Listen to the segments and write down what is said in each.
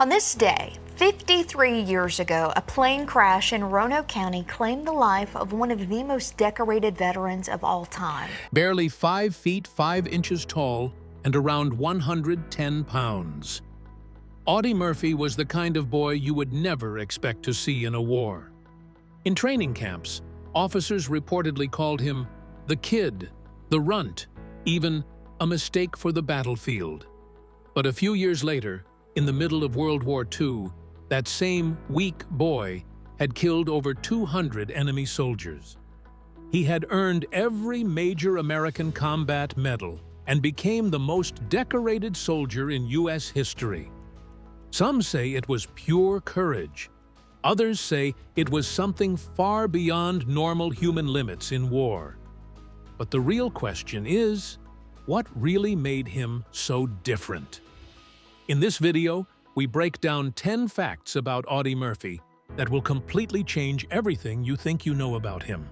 On this day, 53 years ago, a plane crash in Roanoke County claimed the life of one of the most decorated veterans of all time. Barely 5 feet 5 inches tall and around 110 pounds. Audie Murphy was the kind of boy you would never expect to see in a war. In training camps, officers reportedly called him the kid, the runt, even a mistake for the battlefield. But a few years later, in the middle of World War II, that same weak boy had killed over 200 enemy soldiers. He had earned every major American combat medal and became the most decorated soldier in U.S. history. Some say it was pure courage. Others say it was something far beyond normal human limits in war. But the real question is, what really made him so different? In this video, we break down 10 facts about Audie Murphy that will completely change everything you think you know about him.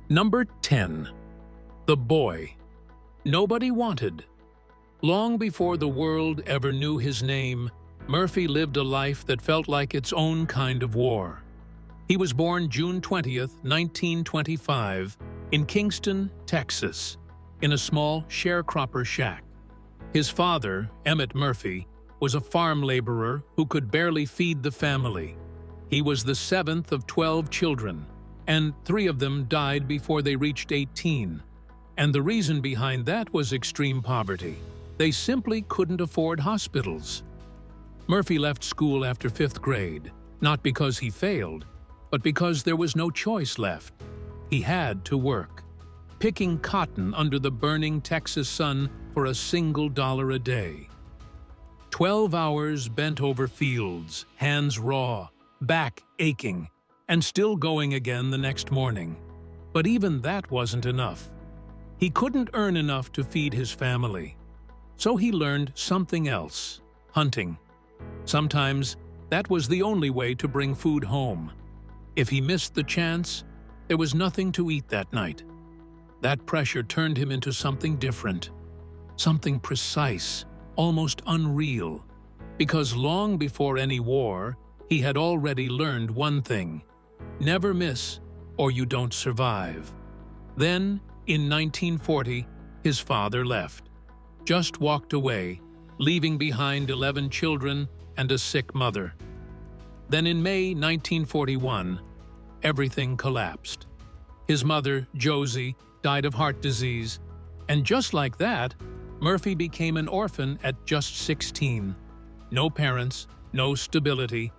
Number 10. The boy nobody wanted. Long before the world ever knew his name, Murphy lived a life that felt like its own kind of war. He was born June 20th, 1925, in Kingston, Texas, in a small sharecropper shack. His father, Emmett Murphy, was a farm laborer who could barely feed the family. He was the 7th of 12 children, and 3 of them died before they reached 18. And the reason behind that was extreme poverty. They simply couldn't afford hospitals. Murphy left school after 5th grade, not because he failed, but because there was no choice left. He had to work, picking cotton under the burning Texas sun for $1 a day. 12 hours bent over fields, hands raw, back aching, and still going again the next morning. But even that wasn't enough. He couldn't earn enough to feed his family. So he learned something else: hunting. Sometimes that was the only way to bring food home. If he missed the chance, there was nothing to eat that night. That pressure turned him into something different, something precise, almost unreal, because long before any war, he had already learned one thing: never miss or you don't survive. Then, in 1940, his father left, just walked away, leaving behind 11 children and a sick mother. Then in May 1941, everything collapsed. His mother, Josie, died of heart disease, and just like that, Murphy became an orphan at just 16. No parents, no stability,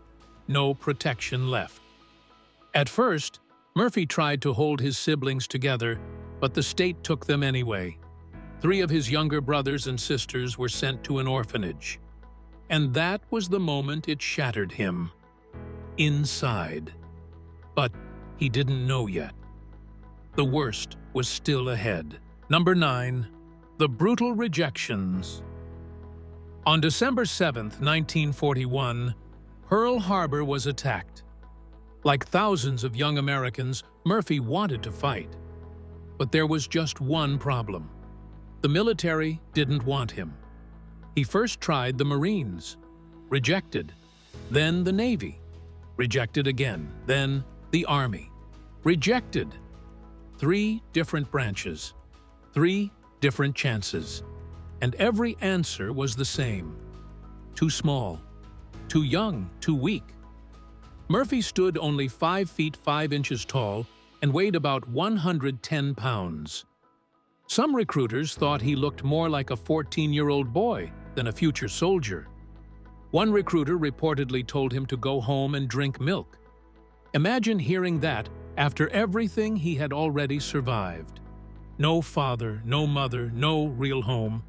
no protection left. At first, Murphy tried to hold his siblings together, but the state took them anyway. 3 of his younger brothers and sisters were sent to an orphanage. And that was the moment it shattered him. Inside. But he didn't know yet. The worst was still ahead. Number 9. The brutal rejections. On December 7th, 1941, Pearl Harbor was attacked. Like thousands of young Americans, Murphy wanted to fight. But there was just one problem. The military didn't want him. He first tried the Marines, rejected. Then the Navy, rejected again. Then the Army, rejected. 3 different branches, 3 different chances. And every answer was the same: too small, too young, too weak. Murphy stood only 5 feet 5 inches tall and weighed about 110 pounds. Some recruiters thought he looked more like a 14-year-old boy than a future soldier. One recruiter reportedly told him to go home and drink milk. Imagine hearing that after everything he had already survived. No father, no mother, no real home.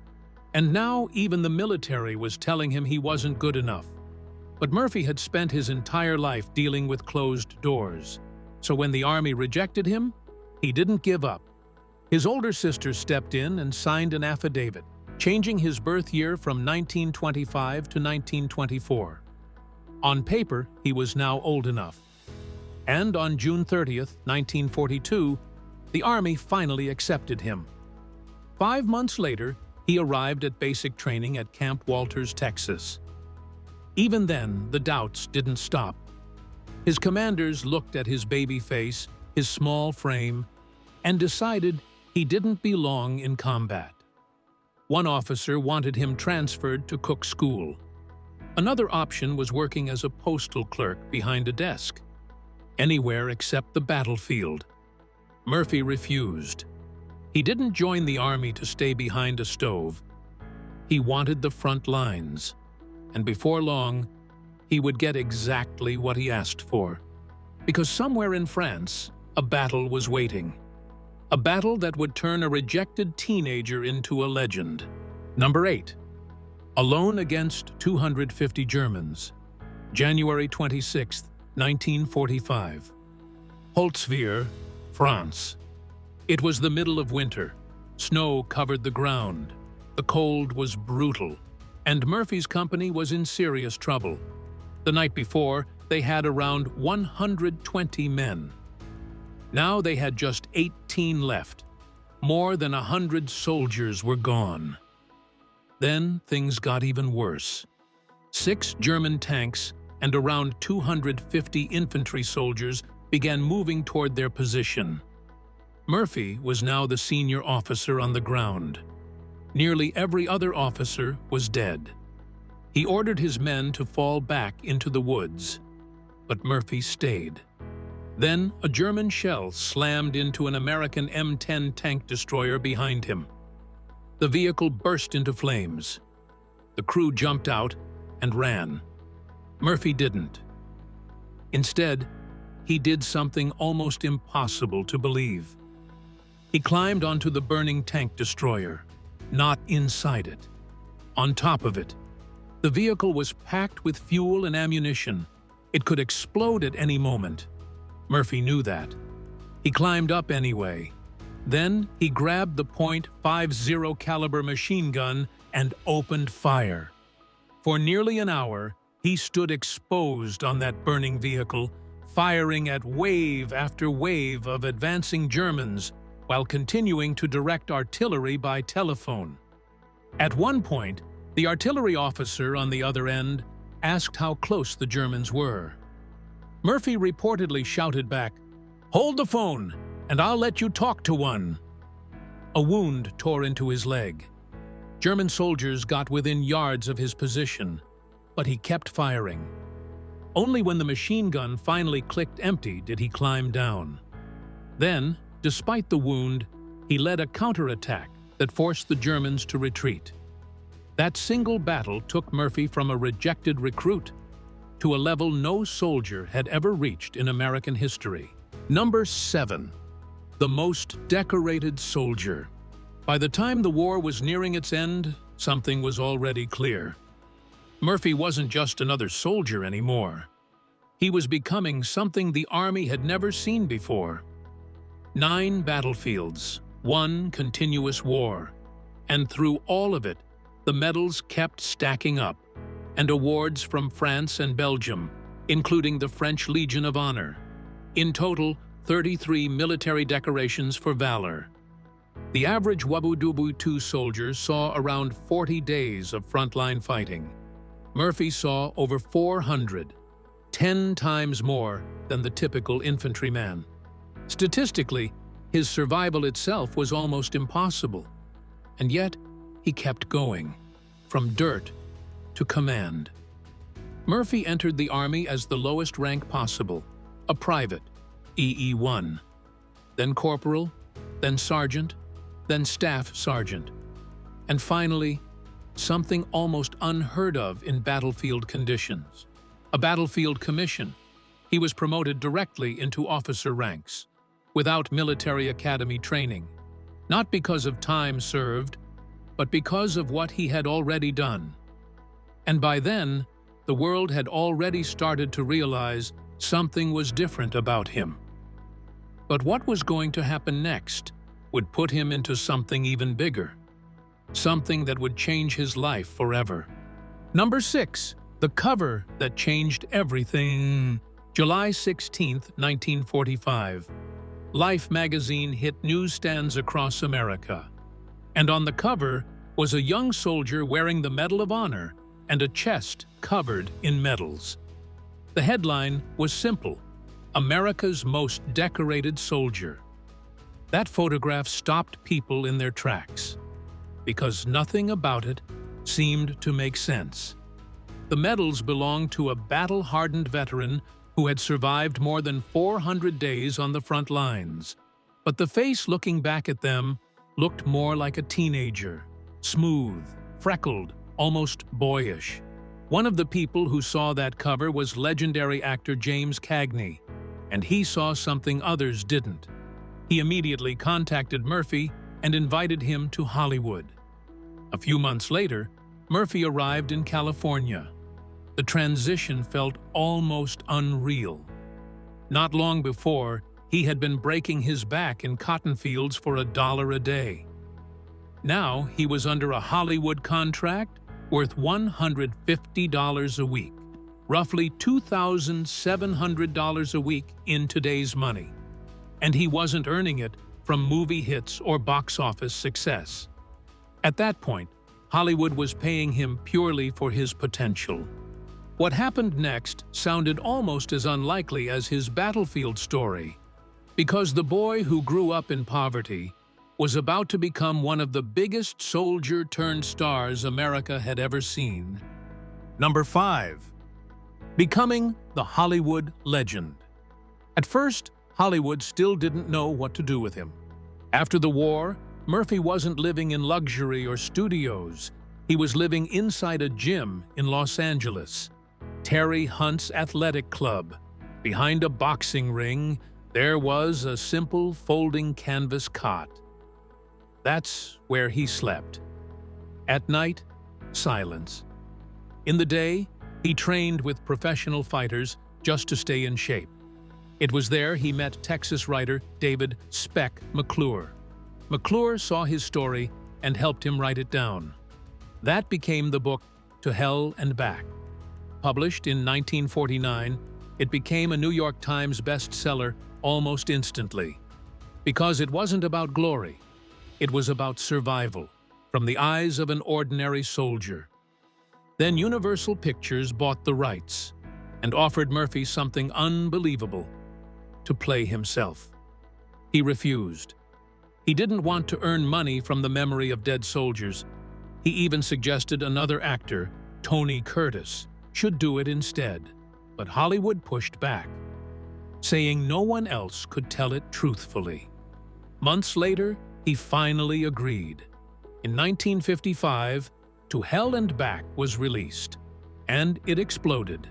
And now even the military was telling him he wasn't good enough. But Murphy had spent his entire life dealing with closed doors. So when the Army rejected him, he didn't give up. His older sister stepped in and signed an affidavit, changing his birth year from 1925 to 1924. On paper, he was now old enough. And on June 30th, 1942, the Army finally accepted him. 5 months later, he arrived at basic training at Camp Walters, Texas. Even then, the doubts didn't stop. His commanders looked at his baby face, his small frame, and decided he didn't belong in combat. One officer wanted him transferred to cook school. Another option was working as a postal clerk behind a desk. Anywhere except the battlefield. Murphy refused. He didn't join the army to stay behind a stove. He wanted the front lines, and before long, he would get exactly what he asked for. Because somewhere in France, a battle was waiting. A battle that would turn a rejected teenager into a legend. Number 8. Alone against 250 Germans. January 26, 1945. Holtzwihr, France. It was the middle of winter. Snow covered the ground. The cold was brutal, and Murphy's company was in serious trouble. The night before, they had around 120 men. Now they had just 18 left. More than 100 soldiers were gone. Then things got even worse. 6 German tanks and around 250 infantry soldiers began moving toward their position. Murphy was now the senior officer on the ground. Nearly every other officer was dead. He ordered his men to fall back into the woods, but Murphy stayed. Then a German shell slammed into an American M10 tank destroyer behind him. The vehicle burst into flames. The crew jumped out and ran. Murphy didn't. Instead, he did something almost impossible to believe. He climbed onto the burning tank destroyer, not inside it. On top of it, the vehicle was packed with fuel and ammunition. It could explode at any moment. Murphy knew that. He climbed up anyway. Then he grabbed the .50 caliber machine gun and opened fire. For nearly an hour, he stood exposed on that burning vehicle, firing at wave after wave of advancing Germans while continuing to direct artillery by telephone. At one point, the artillery officer on the other end asked how close the Germans were. Murphy reportedly shouted back, "Hold the phone, and I'll let you talk to one." A wound tore into his leg. German soldiers got within yards of his position, but he kept firing. Only when the machine gun finally clicked empty did he climb down. Then, despite the wound, he led a counterattack that forced the Germans to retreat. That single battle took Murphy from a rejected recruit to a level no soldier had ever reached in American history. Number 7. The most decorated soldier. By the time the war was nearing its end, something was already clear. Murphy wasn't just another soldier anymore. He was becoming something the Army had never seen before. 9 battlefields, 1 continuous war, and through all of it, the medals kept stacking up, and awards from France and Belgium, including the French Legion of Honor. In total, 33 military decorations for valor. The average Wabudubu II soldier saw around 40 days of frontline fighting. Murphy saw over 400, 10 times more than the typical infantryman. Statistically, his survival itself was almost impossible. And yet, he kept going, from dirt to command. Murphy entered the Army as the lowest rank possible, a private, EE-1, then corporal, then sergeant, then staff sergeant, and finally, something almost unheard of in battlefield conditions, a battlefield commission. He was promoted directly into officer ranks, without military academy training, not because of time served, but because of what he had already done. And by then, the world had already started to realize something was different about him. But what was going to happen next would put him into something even bigger, something that would change his life forever. Number 6. The cover that changed everything. July 16, 1945. Life magazine hit newsstands across America. And on the cover was a young soldier wearing the Medal of Honor and a chest covered in medals. The headline was simple: America's Most Decorated Soldier. That photograph stopped people in their tracks, because nothing about it seemed to make sense. The medals belonged to a battle-hardened veteran who had survived more than 400 days on the front lines. But the face looking back at them looked more like a teenager, smooth, freckled, almost boyish. One of the people who saw that cover was legendary actor James Cagney, and he saw something others didn't. He immediately contacted Murphy and invited him to Hollywood. A few months later, Murphy arrived in California. The transition felt almost unreal. Not long before, he had been breaking his back in cotton fields for $1 a day. Now he was under a Hollywood contract worth $150 a week, roughly $2,700 a week in today's money. And he wasn't earning it from movie hits or box office success. At that point, Hollywood was paying him purely for his potential. What happened next sounded almost as unlikely as his battlefield story, because the boy who grew up in poverty was about to become one of the biggest soldier-turned-stars America had ever seen. Number 5. Becoming the Hollywood legend. At first, Hollywood still didn't know what to do with him. After the war, Murphy wasn't living in luxury or studios. He was living inside a gym in Los Angeles, Terry Hunt's athletic club. Behind a boxing ring, there was a simple folding canvas cot. That's where he slept. At night, silence. In the day, he trained with professional fighters just to stay in shape. It was there he met Texas writer David "Spec" McClure. McClure saw his story and helped him write it down. That became the book To Hell and Back. Published in 1949, it became a New York Times bestseller almost instantly. Because it wasn't about glory, it was about survival, from the eyes of an ordinary soldier. Then Universal Pictures bought the rights and offered Murphy something unbelievable: to play himself. He refused. He didn't want to earn money from the memory of dead soldiers. He even suggested another actor, Tony Curtis, should do it instead. But Hollywood pushed back, saying no one else could tell it truthfully. Months later, he finally agreed. In 1955, To Hell and Back was released, and it exploded.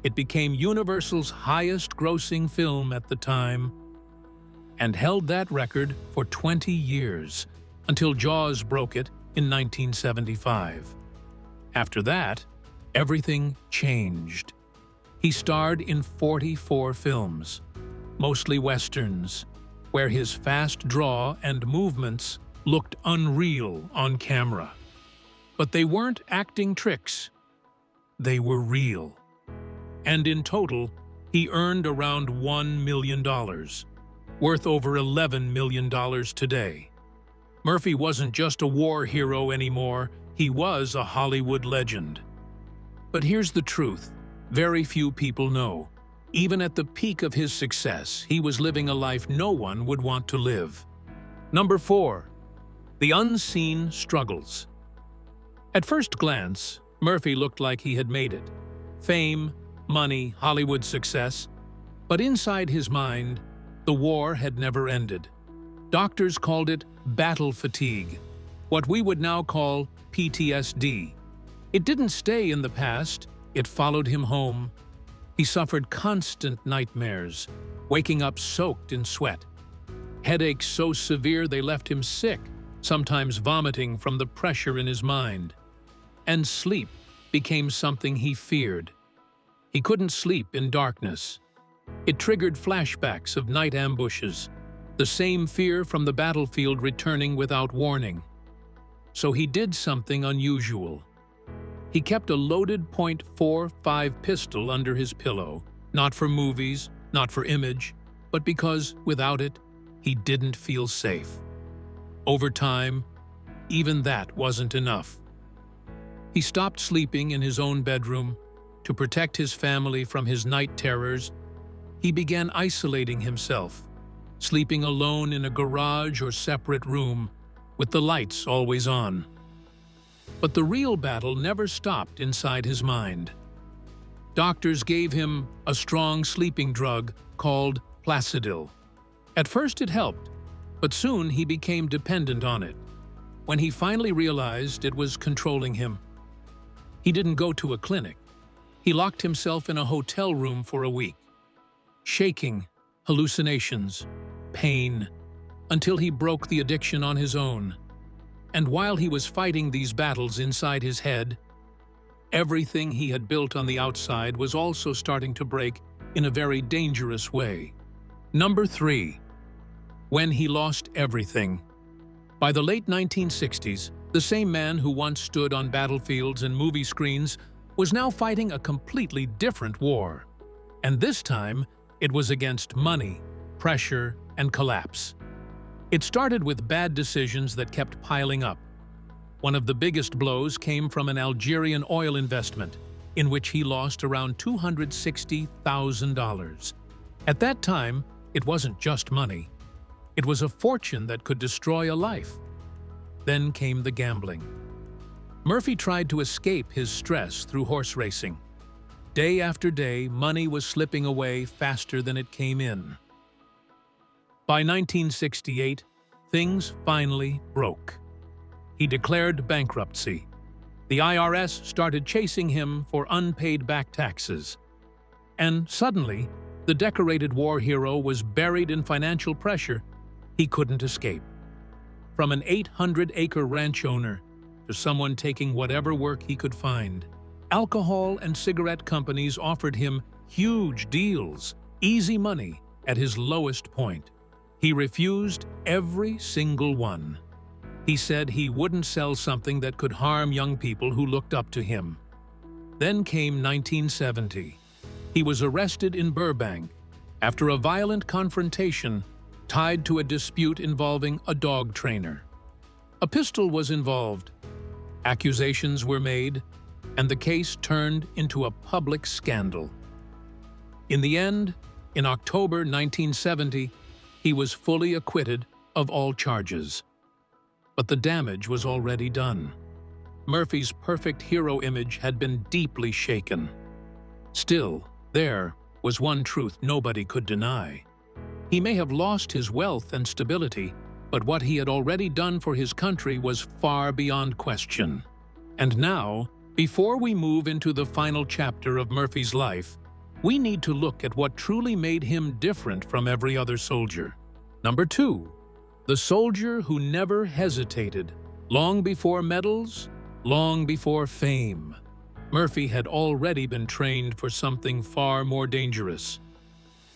It became Universal's highest-grossing film at the time, and held that record for 20 years, until Jaws broke it in 1975. After that, everything changed. He starred in 44 films, mostly westerns, where his fast draw and movements looked unreal on camera. But they weren't acting tricks. They were real. And in total, he earned around $1 million, worth over $11 million today. Murphy wasn't just a war hero anymore, he was a Hollywood legend. But here's the truth: very few people know. Even at the peak of his success, he was living a life no one would want to live. Number 4. The unseen struggles. At first glance, Murphy looked like he had made it. Fame, money, Hollywood success. But inside his mind, the war had never ended. Doctors called it battle fatigue, what we would now call PTSD. It didn't stay in the past, it followed him home. He suffered constant nightmares, waking up soaked in sweat. Headaches so severe they left him sick, sometimes vomiting from the pressure in his mind. And sleep became something he feared. He couldn't sleep in darkness. It triggered flashbacks of night ambushes, the same fear from the battlefield returning without warning. So he did something unusual. He kept a loaded .45 pistol under his pillow, not for movies, not for image, but because, without it, he didn't feel safe. Over time, even that wasn't enough. He stopped sleeping in his own bedroom. To protect his family from his night terrors, he began isolating himself, sleeping alone in a garage or separate room, with the lights always on. But the real battle never stopped inside his mind. Doctors gave him a strong sleeping drug called Placidil. At first it helped, but soon he became dependent on it. When he finally realized it was controlling him, he didn't go to a clinic. He locked himself in a hotel room for a week, shaking, hallucinations, pain, until he broke the addiction on his own. And while he was fighting these battles inside his head, everything he had built on the outside was also starting to break in a very dangerous way. Number 3. When he lost everything. By the late 1960s, the same man who once stood on battlefields and movie screens was now fighting a completely different war. And this time, it was against money, pressure, and collapse. It started with bad decisions that kept piling up. One of the biggest blows came from an Algerian oil investment, in which he lost around $260,000. At that time, it wasn't just money. It was a fortune that could destroy a life. Then came the gambling. Murphy tried to escape his stress through horse racing. Day after day, money was slipping away faster than it came in. By 1968, things finally broke. He declared bankruptcy. The IRS started chasing him for unpaid back taxes. And suddenly, the decorated war hero was buried in financial pressure he couldn't escape. From an 800-acre ranch owner to someone taking whatever work he could find, alcohol and cigarette companies offered him huge deals, easy money at his lowest point. He refused every single one. He said he wouldn't sell something that could harm young people who looked up to him. Then came 1970. He was arrested in Burbank after a violent confrontation tied to a dispute involving a dog trainer. A pistol was involved. Accusations were made, and the case turned into a public scandal. In the end, in October 1970, he was fully acquitted of all charges. But the damage was already done. Murphy's perfect hero image had been deeply shaken. Still, there was one truth nobody could deny. He may have lost his wealth and stability, but what he had already done for his country was far beyond question. And now, before we move into the final chapter of Murphy's life, we need to look at what truly made him different from every other soldier. Number 2. The soldier who never hesitated. Long before medals, long before fame, Murphy had already been trained for something far more dangerous.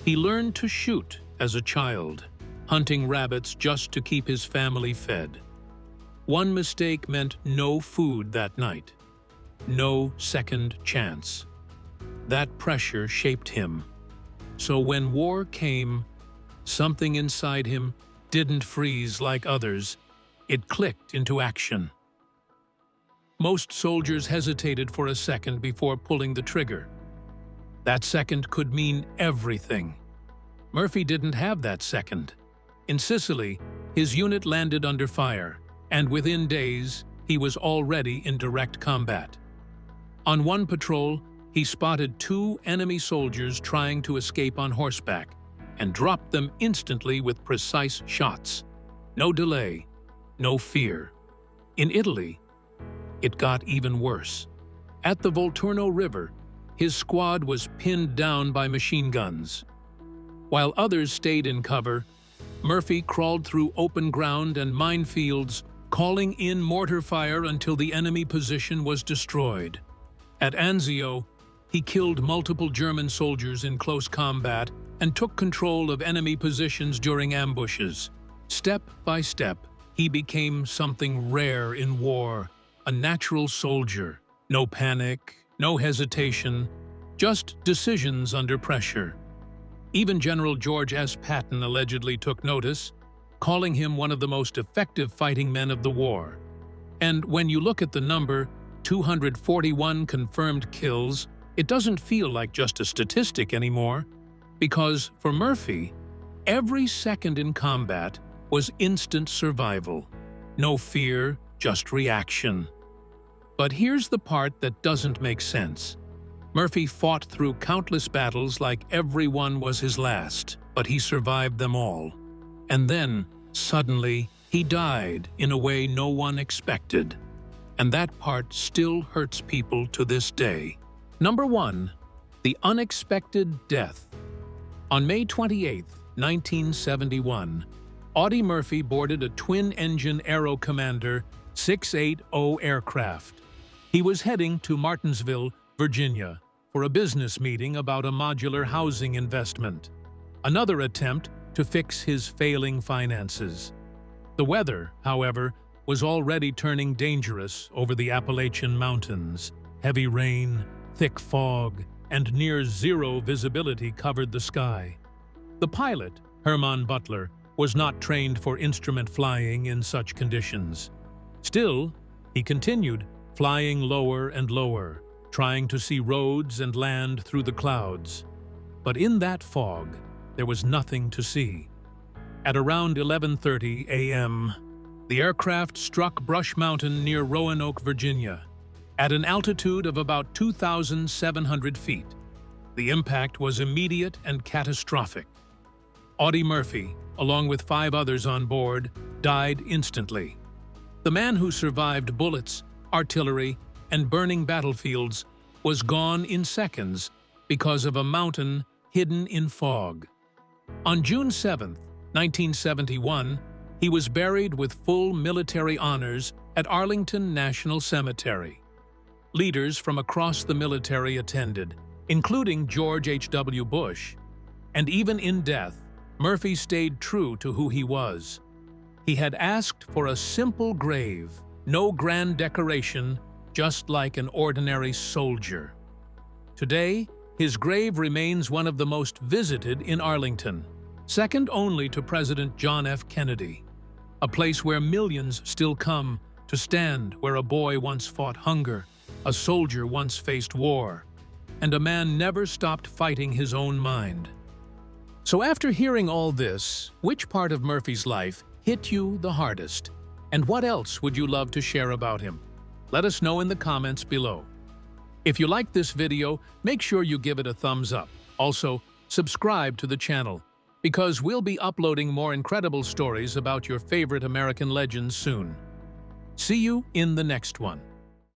He learned to shoot as a child, hunting rabbits just to keep his family fed. One mistake meant no food that night, no second chance. That pressure shaped him. So when war came, something inside him didn't freeze like others. It clicked into action. Most soldiers hesitated for a second before pulling the trigger. That second could mean everything. Murphy didn't have that second. In Sicily, his unit landed under fire, and within days, he was already in direct combat. On one patrol, he spotted 2 enemy soldiers trying to escape on horseback and dropped them instantly with precise shots. No delay, no fear. In Italy, it got even worse. At the Volturno River, his squad was pinned down by machine guns. While others stayed in cover, Murphy crawled through open ground and minefields, calling in mortar fire until the enemy position was destroyed. At Anzio, he killed multiple German soldiers in close combat and took control of enemy positions during ambushes. Step by step, he became something rare in war, a natural soldier. No panic, no hesitation, just decisions under pressure. Even General George S. Patton allegedly took notice, calling him one of the most effective fighting men of the war. And when you look at the number, 241 confirmed kills, it doesn't feel like just a statistic anymore, because for Murphy, every second in combat was instant survival. No fear, just reaction. But here's the part that doesn't make sense. Murphy fought through countless battles like every one was his last, but he survived them all. And then, suddenly, he died in a way no one expected. And that part still hurts people to this day. Number 1. The unexpected death. On May 28, 1971, Audie Murphy boarded a twin-engine Aero Commander 680 aircraft. He was heading to Martinsville, Virginia, for a business meeting about a modular housing investment, another attempt to fix his failing finances. The weather, however, was already turning dangerous over the Appalachian Mountains. Heavy rain, thick fog, and near-zero visibility covered the sky. The pilot, Herman Butler, was not trained for instrument flying in such conditions. Still, he continued, flying lower and lower, trying to see roads and land through the clouds. But in that fog, there was nothing to see. At around 11:30 a.m., the aircraft struck Brush Mountain near Roanoke, Virginia, at an altitude of about 2,700 feet. The impact was immediate and catastrophic. Audie Murphy, along with 5 others on board, died instantly. The man who survived bullets, artillery, and burning battlefields was gone in seconds because of a mountain hidden in fog. On June 7, 1971, he was buried with full military honors at Arlington National Cemetery. Leaders from across the military attended, including George H.W. Bush, and even in death, Murphy stayed true to who he was. He had asked for a simple grave, no grand decoration, just like an ordinary soldier. Today, his grave remains one of the most visited in Arlington, second only to President John F. Kennedy, a place where millions still come to stand where a boy once fought hunger, a soldier once faced war, and a man never stopped fighting his own mind. So after hearing all this, which part of Murphy's life hit you the hardest? And what else would you love to share about him? Let us know in the comments below. If you liked this video, make sure you give it a thumbs up. Also, subscribe to the channel, because we'll be uploading more incredible stories about your favorite American legends soon. See you in the next one.